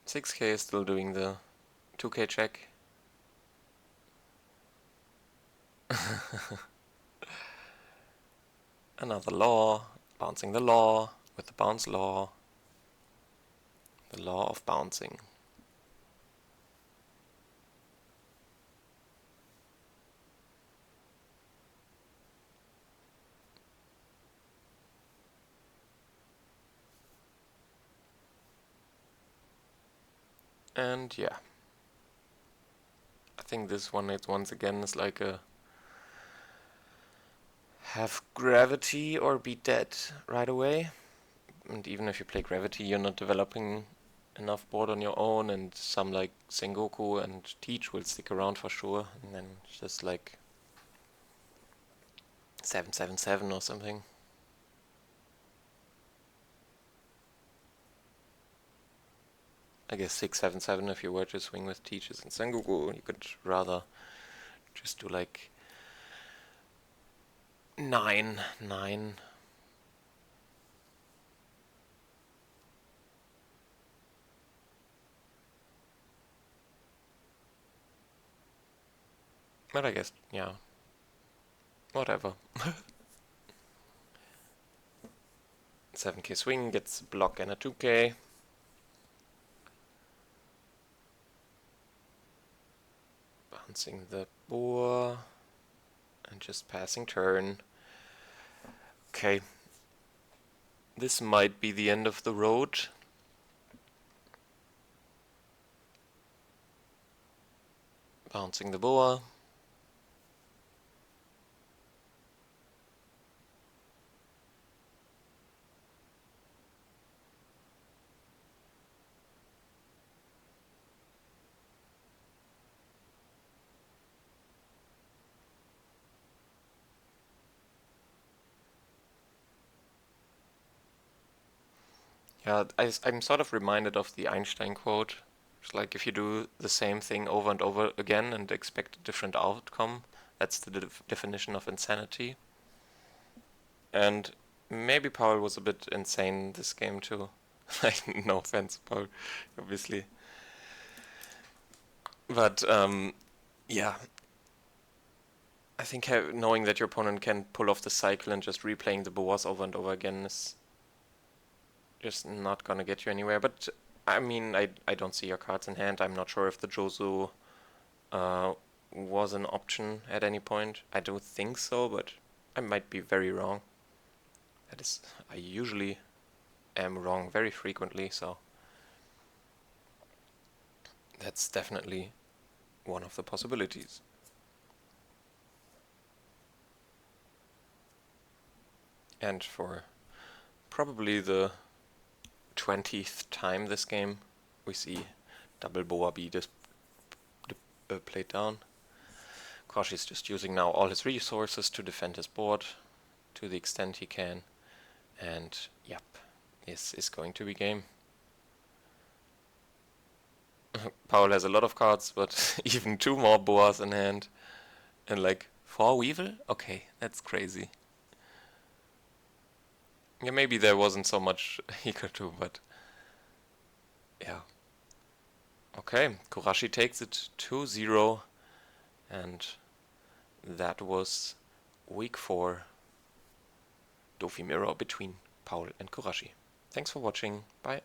$6k is still doing the 2k check. Another law, bouncing the law with the bounce law. The law of bouncing. And yeah. I think this one once again is like a have gravity or be dead right away. And even if you play gravity, you're not developing enough board on your own, and some like Sengoku and Teach will stick around for sure, and then just like 777 or something. I guess 677 if you were to swing with Teaches and Sengoku. You could rather just do like 9. But I guess, yeah. Whatever. 7k swing gets block and a 2k. Bouncing the boar. And just passing turn. Okay. This might be the end of the road. Bouncing the boa. Yeah, I'm sort of reminded of the Einstein quote. It's like if you do the same thing over and over again and expect a different outcome, that's the definition of insanity. And maybe Paul was a bit insane this game too. Like, no offense, Paul, obviously. But, yeah. I think knowing that your opponent can pull off the cycle and just replaying the boas over and over again is just not gonna get you anywhere. But I mean, I don't see your cards in hand. I'm not sure if the Josu was an option at any point. I don't think so, but I might be very wrong. That is, I usually am wrong very frequently, so that's definitely one of the possibilities. And for probably the 20th time this game, we see double boa be played down. Kurashi's just using now all his resources to defend his board to the extent he can. And yep, this is going to be game. Paul has a lot of cards, but even 2 more boas in hand. And like 4 Weevil? Okay, that's crazy. Yeah, maybe there wasn't so much he could do, but yeah. Okay, Kurashi takes it 2-0, and that was week 4 DOFI mirror between Paul and Kurashi. Thanks for watching, bye.